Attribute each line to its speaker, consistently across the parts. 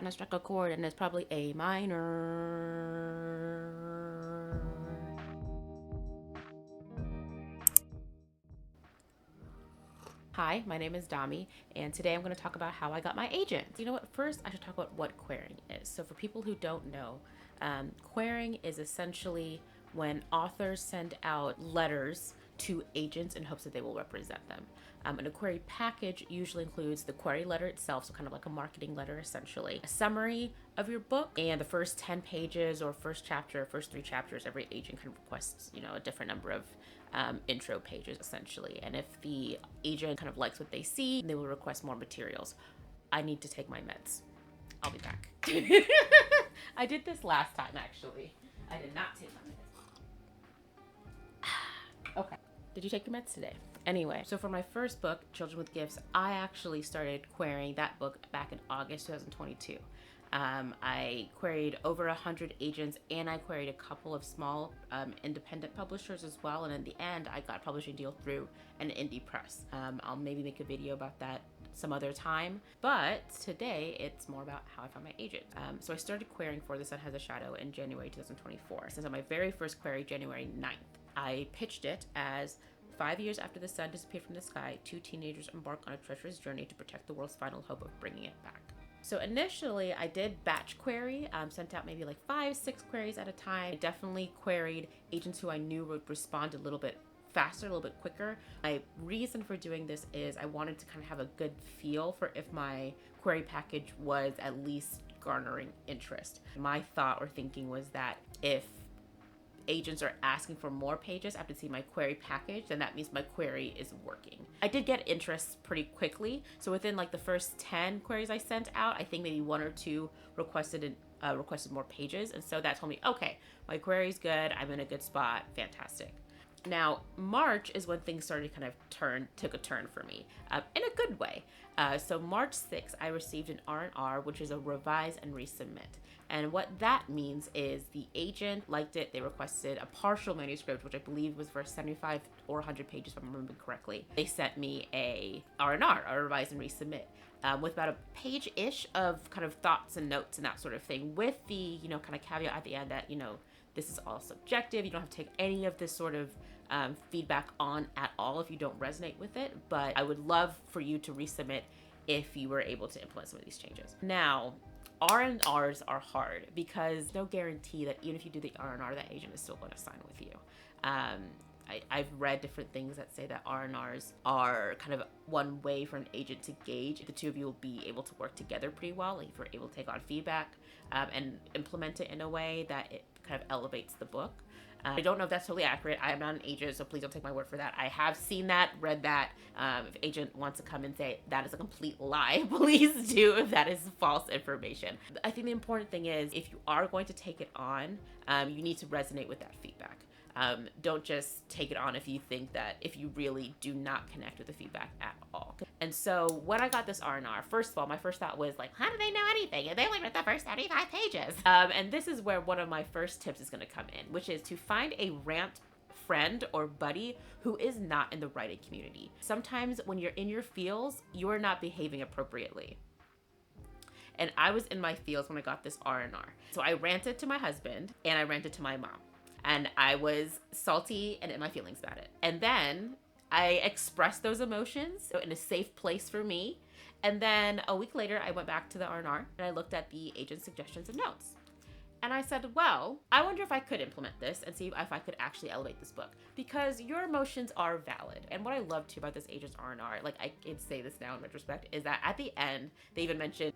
Speaker 1: And I struck a chord, and it's probably A minor. Hi, my name is Dami, and today I'm going to talk about how I got my agent. You know what? First, I should talk about what querying is. So for people who don't know, querying is essentially when authors send out letters to agents in hopes that they will represent them. And a query package usually includes the query letter itself, so kind of like a marketing letter essentially, a summary of your book, and the first 10 pages or first chapter, first 3 chapters. Every agent can request, a different number of intro pages essentially. And if the agent kind of likes what they see, they will request more materials. I need to take my meds. I'll be back. I did this last time actually. I did not take my meds. Okay. Did you take your meds today? Anyway, so for my first book, Children with Gifts, I actually started querying that book back in August 2022. I queried over 100 agents, and I queried a couple of small independent publishers as well. And in the end, I got a publishing deal through an indie press. I'll maybe make a video about that some other time, but today it's more about how I found my agent. So I started querying for The Sun Has a Shadow in January 2024. Since my very first query, January 9th, I pitched it as 5 years after the sun disappeared from the sky, 2 teenagers embark on a treacherous journey to protect the world's final hope of bringing it back. So initially I did batch query, sent out maybe like 5-6 queries at a time. I definitely queried agents who I knew would respond a little bit faster, a little bit quicker. My reason for doing this is I wanted to kind of have a good feel for if my query package was at least garnering interest. My thought or thinking was that if agents are asking for more pages after seeing my query package, then that means my query is working. I did get interest pretty quickly. So within like the first 10 queries I sent out, I think maybe 1 or 2 requested more pages. And so that told me, okay, my query's good. I'm in a good spot. Fantastic. Now, March is when things started to kind of took a turn for me in a good way. So March 6th, I received an R&R, which is a revise and resubmit. And what that means is the agent liked it. They requested a partial manuscript, which I believe was for 75 or 100 pages, if I'm remembering correctly. They sent me a R&R, a revise and resubmit, with about a page-ish of kind of thoughts and notes and that sort of thing, with the, kind of caveat at the end that, this is all subjective. You don't have to take any of this sort of feedback on at all if you don't resonate with it. But I would love for you to resubmit if you were able to implement some of these changes. Now, R&Rs are hard because no guarantee that even if you do the R&R, that agent is still going to sign with you. I've read different things that say that R&Rs are kind of one way for an agent to gauge if the two of you will be able to work together pretty well, like if you're able to take on feedback and implement it in a way that it kind of elevates the book. I don't know if that's totally accurate. I am not an agent, so please don't take my word for that. I have seen that, read that. If agent wants to come and say that is a complete lie, please do if that is false information. I think the important thing is if you are going to take it on, you need to resonate with that feedback. Don't just take it on if you really do not connect with the feedback at all. And so when I got this R&R, first of all, my first thought was like, how do they know anything? And they only read the first 35 pages. And this is where one of my first tips is going to come in, which is to find a rant friend or buddy who is not in the writing community. Sometimes when you're in your feels, you're not behaving appropriately. And I was in my feels when I got this R&R. So I ranted to my husband and I ranted to my mom. And I was salty and in my feelings about it. And then I expressed those emotions in a safe place for me. And then a week later, I went back to the R&R and I looked at the agent's suggestions and notes. And I said, well, I wonder if I could implement this and see if I could actually elevate this book, because your emotions are valid. And what I love too about this agent's R&R, like I can say this now in retrospect, is that at the end, they even mentioned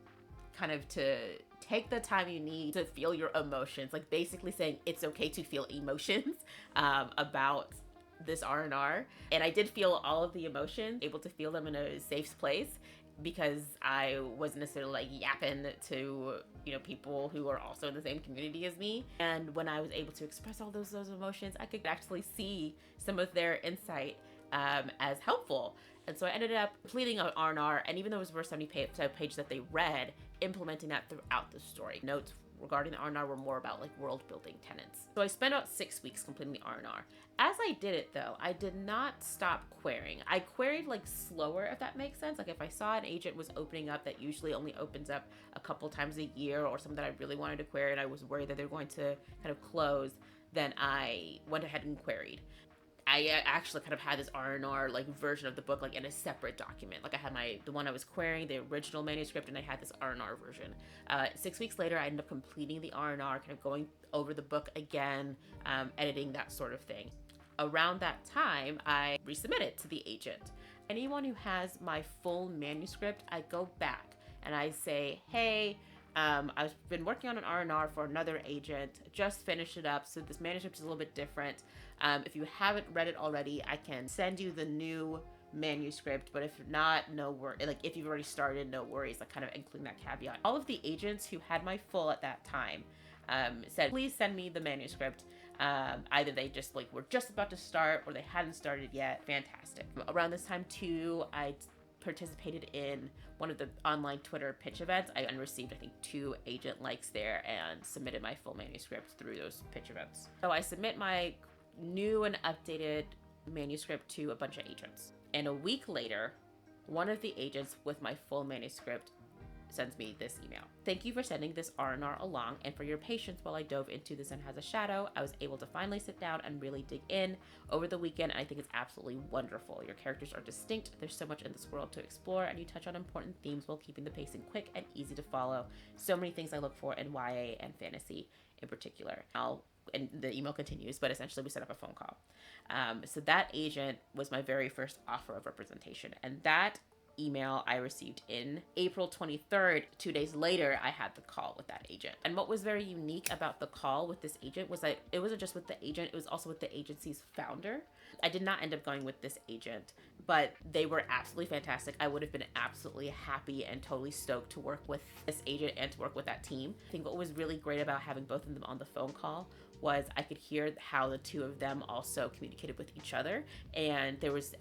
Speaker 1: kind of to take the time you need to feel your emotions, like basically saying it's okay to feel emotions about this R&R. And I did feel all of the emotions, able to feel them in a safe place, because I wasn't necessarily like yapping to people who are also in the same community as me. And when I was able to express all those emotions, I could actually see some of their insight as helpful. And so I ended up completing an R&R, and even though it was for 70 pages that they read, implementing that throughout the story. Notes regarding the R&R were more about like world building tenets. So I spent about 6 weeks completing the R&R. As I did it though, I did not stop querying. I queried like slower, if that makes sense. Like if I saw an agent was opening up that usually only opens up a couple times a year, or something that I really wanted to query and I was worried that they're going to kind of close, then I went ahead and queried. I actually kind of had this R&R like version of the book like in a separate document. Like I had the one I was querying, the original manuscript, and I had this R&R version. 6 weeks later, I ended up completing the R&R, kind of going over the book again, editing, that sort of thing. Around that time, I resubmitted to the agent. Anyone who has my full manuscript, I go back and I say, hey, I've been working on an R&R for another agent, just finished it up, so this manuscript is a little bit different. If you haven't read it already, I can send you the new manuscript, but if not, no worries. Like if you've already started, no worries. Like kind of including that caveat. All of the agents who had my full at that time said, please send me the manuscript. Either they just like were just about to start or they hadn't started yet. Fantastic. Around this time too, I participated in one of the online Twitter pitch events. I received, I think, 2 agent likes there and submitted my full manuscript through those pitch events. So I submit my new and updated manuscript to a bunch of agents. And a week later, one of the agents with my full manuscript sends me this email. Thank you for sending this R&R along and for your patience while I dove into The Sun Has a Shadow. I was able to finally sit down and really dig in over the weekend, and I think it's absolutely wonderful. Your characters are distinct, there's so much in this world to explore, and you touch on important themes while keeping the pacing quick and easy to follow. So many things I look for in YA and fantasy in particular. And the email continues, but essentially we set up a phone call. So that agent was my very first offer of representation, and that email I received in April 23rd. 2 days later, I had the call with that agent. And what was very unique about the call with this agent was that it wasn't just with the agent, it was also with the agency's founder. I did not end up going with this agent, but they were absolutely fantastic. I would have been absolutely happy and totally stoked to work with this agent and to work with that team. I think what was really great about having both of them on the phone call was I could hear how the two of them also communicated with each other, and there was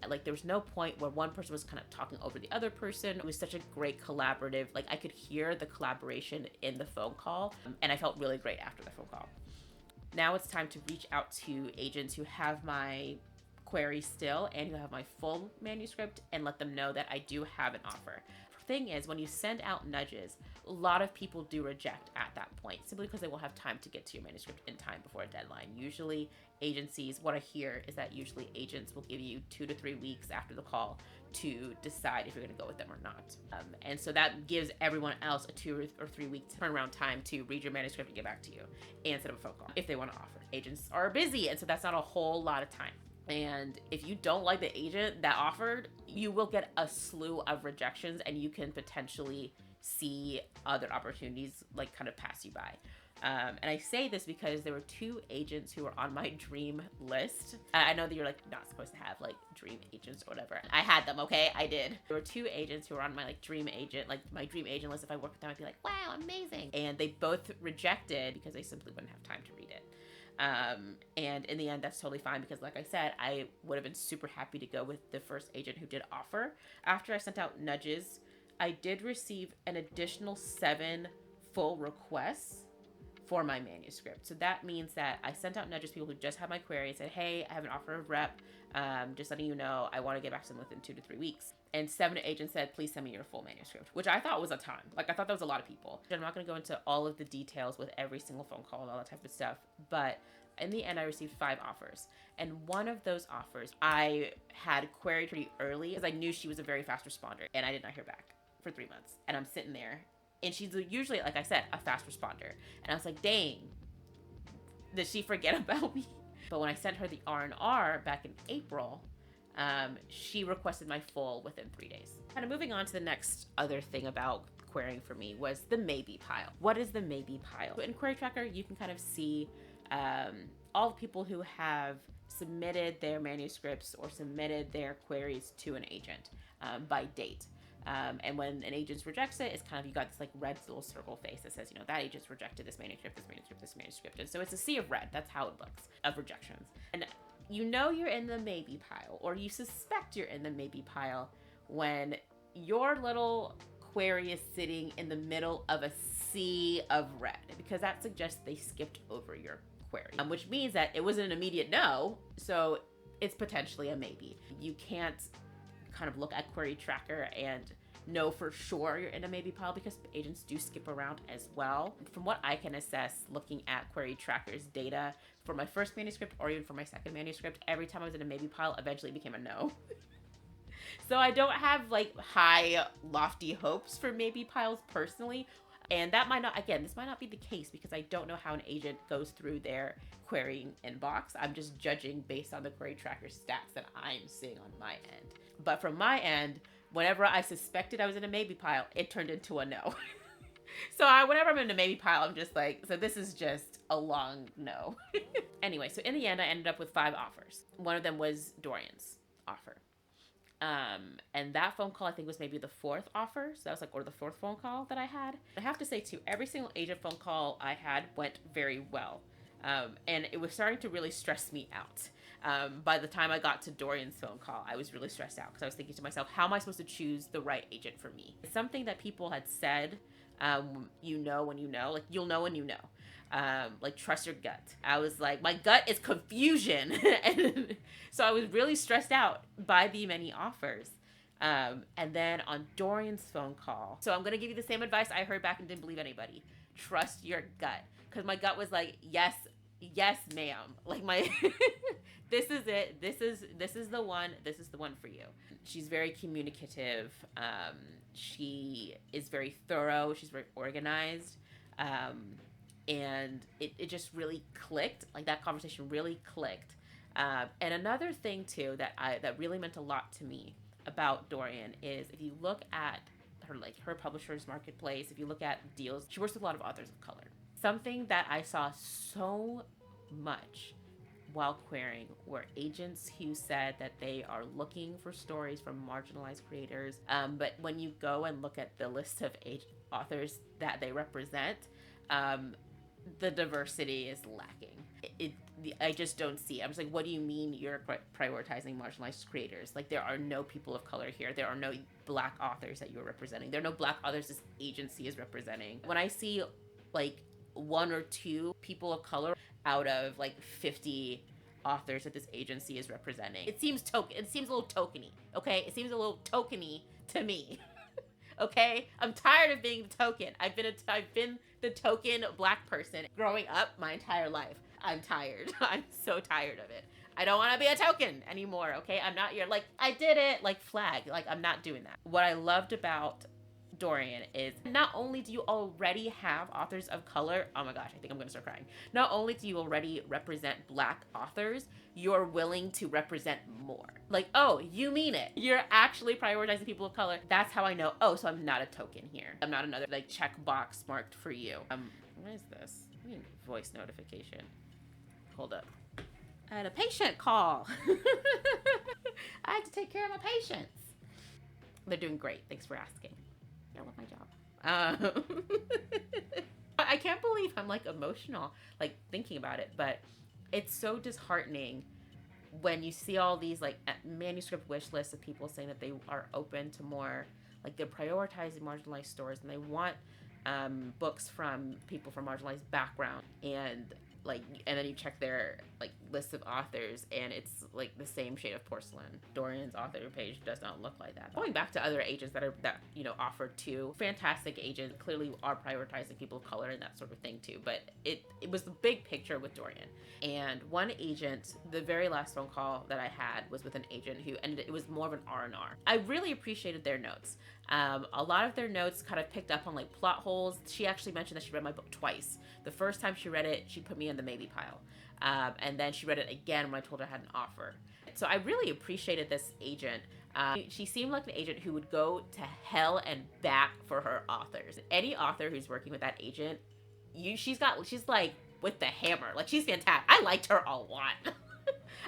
Speaker 1: no point where one person was kind of talking over the other person. It was such a great collaborative, like I could hear the collaboration in the phone call, and I felt really great after the phone call. Now it's time to reach out to agents who have my query still and who have my full manuscript and let them know that I do have an offer. Thing is, when you send out nudges, a lot of people do reject at that point simply because they won't have time to get to your manuscript in time before a deadline. Usually agencies, what I hear is that usually agents will give you 2 to 3 weeks after the call to decide if you're going to go with them or not. And so that gives everyone else a 2 or 3 week turnaround time to read your manuscript and get back to you and set up a phone call if they want to offer. Agents are busy, and so that's not a whole lot of time. And if you don't like the agent that offered, you will get a slew of rejections, and you can potentially see other opportunities like kind of pass you by. And I say this because there were 2 agents who were on my dream list. I know that you're like not supposed to have like dream agents or whatever. I had them, okay? I did. There were 2 agents who were on my like dream agent list. If I worked with them, I'd be like, wow, amazing. And they both rejected because they simply wouldn't have time to read it. And in the end, that's totally fine because like I said, I would have been super happy to go with the first agent who did offer. After I sent out nudges, I did receive an additional 7 full requests for my manuscript. So that means that I sent out nudges to people who just had my query and said, hey, I have an offer of rep. Just letting you know, I want to get back to them within 2 to 3 weeks. And 7 agents said, please send me your full manuscript, which I thought was a ton. Like, I thought that was a lot of people. I'm not going to go into all of the details with every single phone call and all that type of stuff. But in the end, I received 5 offers. And one of those offers I had queried pretty early because I knew she was a very fast responder. And I did not hear back for 3 months. And I'm sitting there. And she's usually, like I said, a fast responder. And I was like, dang, did she forget about me? But when I sent her the R&R back in April, she requested my full within 3 days. Kind of moving on to the next other thing about querying for me was the maybe pile. What is the maybe pile? In Query Tracker, you can kind of see all the people who have submitted their manuscripts or submitted their queries to an agent by date. And when an agent rejects it, it's kind of, you got this like red little circle face that says, you know, that agent's rejected this manuscript, this manuscript, this manuscript. And so it's a sea of red. That's how it looks, of rejections. And you know you're in the maybe pile, or you suspect you're in the maybe pile when your little query is sitting in the middle of a sea of red, because that suggests they skipped over your query, which means that it wasn't an immediate no, so it's potentially a maybe. You can't kind of look at Query Tracker and know for sure you're in a maybe pile, because agents do skip around as well. From what I can assess looking at Query Tracker's data for my first manuscript or even for my second manuscript, every time I was in a maybe pile, eventually it became a no. So I don't have like high, lofty hopes for maybe piles personally. And that might not, again, this might not be the case because I don't know how an agent goes through their querying inbox. I'm just judging based on the Query Tracker stats that I'm seeing on my end. But from my end, whenever I suspected I was in a maybe pile, it turned into a no. So whenever I'm in a maybe pile, I'm just like, so this is just a long no. Anyway, so in the end, I ended up with 5 offers. One of them was Dorian's offer. And that phone call, I think, was maybe the 4th offer. So that was like, or the 4th phone call that I had. I have to say too, every single agent phone call I had went very well. And it was starting to really stress me out. By the time I got to Dorian's phone call, I was really stressed out because I was thinking to myself, how am I supposed to choose the right agent for me? It's something that people had said, you know when you know, like you'll know when you know. Like trust your gut. I was like, my gut is confusion. And so I was really stressed out by the many offers. And then on Dorian's phone call, so I'm going to give you the same advice I heard back and didn't believe anybody. Trust your gut. Because my gut was like, yes, ma'am. Like my, this is it. This is the one. This is the one for you. She's very communicative. She is very thorough. She's very organized. And it just really clicked. Like that conversation really clicked. And another thing too that really meant a lot to me about Dorian is if you look at her publisher's marketplace, if you look at deals, she works with a lot of authors of color. Something that I saw so much while querying were agents who said that they are looking for stories from marginalized creators. But when you go and look at the list of authors that they represent, the diversity is lacking. I just don't see it. I'm just like, what do you mean you're prioritizing marginalized creators? Like, there are no people of color here. There are no Black authors that you're representing. There are no Black authors this agency is representing. When I see like 1 or 2 people of color out of like 50 authors that this agency is representing, it seems a little tokeny. Okay, it seems a little tokeny to me. Okay, I'm tired of being the token. I've been the token Black person growing up my entire life. I'm tired. I'm so tired of it. I don't want to be a token anymore. Okay, I'm not your, like, I did it, like, flag. Like, I'm not doing that. What I loved about Dorian is not only do you already have authors of color, oh my gosh, I think I'm gonna start crying. Not only do you already represent Black authors, you're willing to represent more. Like, oh, you mean it. You're actually prioritizing people of color. That's how I know, oh, so I'm not a token here. I'm not another like checkbox marked for you. What is this? I mean, voice notification. Hold up. I had a patient call. I had to take care of my patients. They're doing great. Thanks for asking. I love my job. I can't believe I'm like emotional, like thinking about it, but it's so disheartening when you see all these like manuscript wish lists of people saying that they are open to more, like they're prioritizing marginalized stories and they want books from people from marginalized background, and then you check their like list of authors and it's like the same shade of porcelain. Dorian's author page does not look like that. Going back to other agents that offer too, fantastic agents clearly are prioritizing people of color and that sort of thing too, but it was the big picture with Dorian. And one agent, the very last phone call that I had was with an agent who it was more of an R&R. I really appreciated their notes. A lot of their notes kind of picked up on like plot holes. She actually mentioned that she read my book twice. The first time she read it, she put me in the maybe pile. And then she read it again when I told her I had an offer. So I really appreciated this agent. She seemed like an agent who would go to hell and back for her authors. Any author who's working with that agent, she's like with the hammer. Like, she's fantastic. I liked her a lot.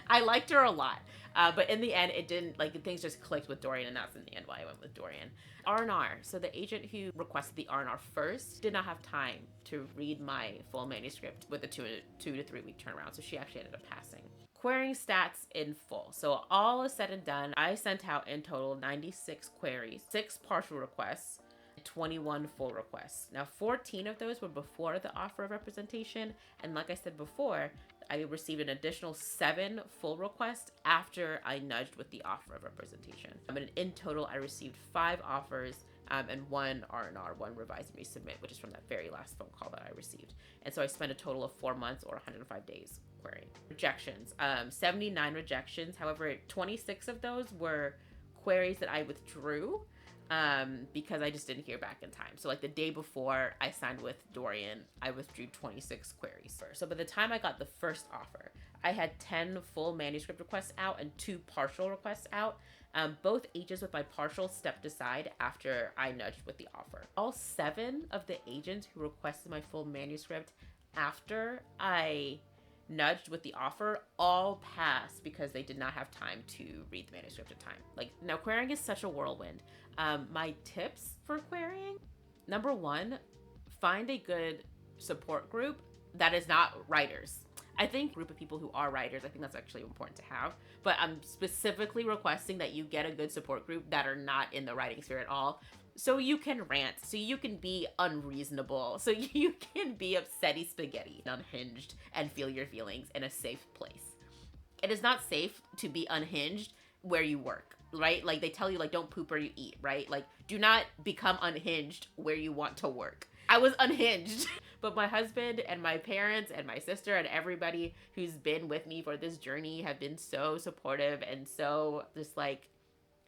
Speaker 1: I liked her a lot. But in the end, it didn't, like, things just clicked with Dorian, and that's in the end why I went with Dorian. R&R. So the agent who requested the R&R first did not have time to read my full manuscript with a 2 to 3 week turnaround, so she actually ended up passing. Querying stats in full. So all is said and done, I sent out in total 96 queries, 6 partial requests, had 21 full requests. Now, 14 of those were before the offer of representation. And like I said before, I received an additional 7 full requests after I nudged with the offer of representation. And in total, I received 5 offers and 1 R&R, 1 revise and resubmit, which is from that very last phone call that I received. And so I spent a total of 4 months or 105 days querying. Rejections, 79 rejections. However, 26 of those were queries that I withdrew because I just didn't hear back in time. So like the day before I signed with Dorian, I withdrew 26 queries. So by the time I got the first offer, I had 10 full manuscript requests out and 2 partial requests out. Both agents with my partial stepped aside after I nudged with the offer. All 7 of the agents who requested my full manuscript after I nudged with the offer all passed because they did not have time to read the manuscript in time. Like, now querying is such a whirlwind. My tips for querying: number 1, find a good support group that is not writers. I think group of people who are writers, I think that's actually important to have, but I'm specifically requesting that you get a good support group that are not in the writing sphere at all, so you can rant, so you can be unreasonable, so you can be upsetty spaghetti, unhinged, and feel your feelings in a safe place. It is not safe to be unhinged where you work, right? Like they tell you, like, don't poop where you eat, right? Like, do not become unhinged where you want to work. I was unhinged. But my husband and my parents and my sister and everybody who's been with me for this journey have been so supportive and so just like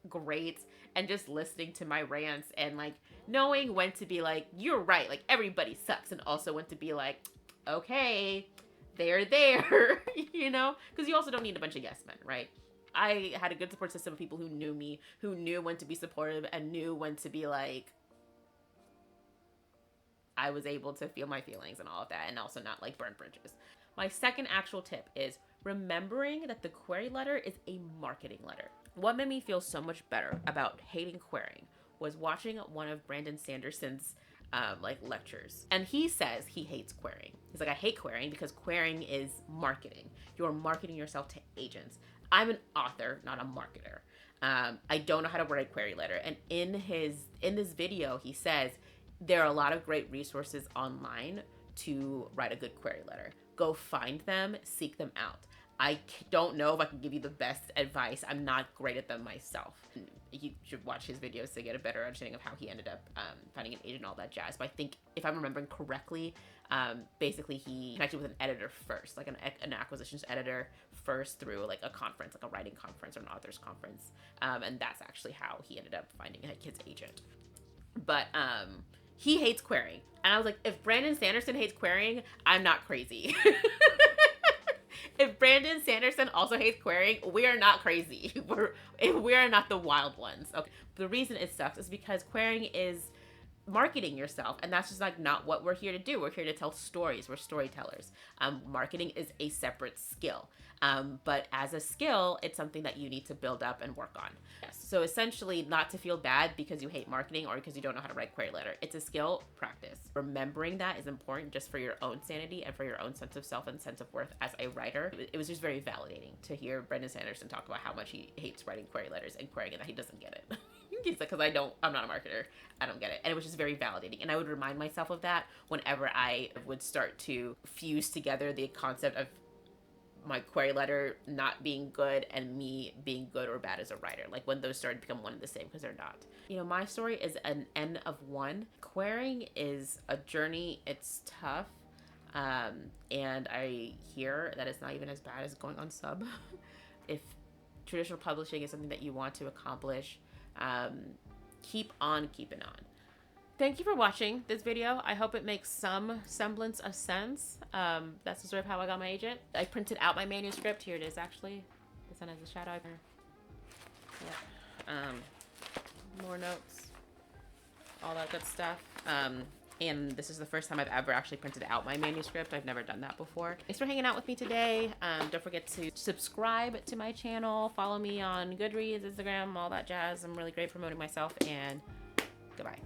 Speaker 1: great, and just listening to my rants and like knowing when to be like, you're right, like everybody sucks, and also when to be like, okay, they're there, you know, because you also don't need a bunch of yes men, right? I had a good support system of people who knew me, who knew when to be supportive and knew when to be like, I was able to feel my feelings and all of that, and also not like burn bridges. My second actual tip is remembering that the query letter is a marketing letter. What made me feel so much better about hating querying was watching one of Brandon Sanderson's like lectures. And he says he hates querying. He's like, I hate querying because querying is marketing. You're marketing yourself to agents. I'm an author, not a marketer. I don't know how to write a query letter. And in this video, he says, there are a lot of great resources online to write a good query letter. Go find them, seek them out. I don't know if I can give you the best advice. I'm not great at them myself. You should watch his videos to get a better understanding of how he ended up finding an agent and all that jazz. But I think, if I'm remembering correctly, basically he connected with an editor first, like an acquisitions editor first through like a conference, like a writing conference or an author's conference. And that's actually how he ended up finding like his agent. But he hates querying. And I was like, if Brandon Sanderson hates querying, I'm not crazy. If Brandon Sanderson also hates querying, we are not crazy. We are not the wild ones. Okay. The reason it sucks is because querying is marketing yourself, and that's just like not what we're here to do. We're here to tell stories. We're storytellers. Marketing is a separate skill. But as a skill, it's something that you need to build up and work on. Yes. So essentially, not to feel bad because you hate marketing or because you don't know how to write query letter. It's a skill, practice. Remembering that is important just for your own sanity and for your own sense of self and sense of worth as a writer. It was just very validating to hear Brandon Sanderson talk about how much he hates writing query letters and querying and that he doesn't get it. He's like, because I'm not a marketer. I don't get it. And it was just very validating. And I would remind myself of that whenever I would start to fuse together the concept of my query letter not being good and me being good or bad as a writer. Like when those started to become one and the same, because they're not. You know, my story is an N of 1. Querying is a journey. It's tough. And I hear that it's not even as bad as going on sub. If traditional publishing is something that you want to accomplish, keep on keeping on. Thank you for watching this video. I hope it makes some semblance of sense. That's the story of how I got my agent. I printed out my manuscript. Here it is, actually. This one has a shadow. Yeah. More notes. All that good stuff. And this is the first time I've ever actually printed out my manuscript. I've never done that before. Thanks for hanging out with me today. Don't forget to subscribe to my channel. Follow me on GOODREADS, Instagram, all that jazz. I'm really great promoting myself. And goodbye.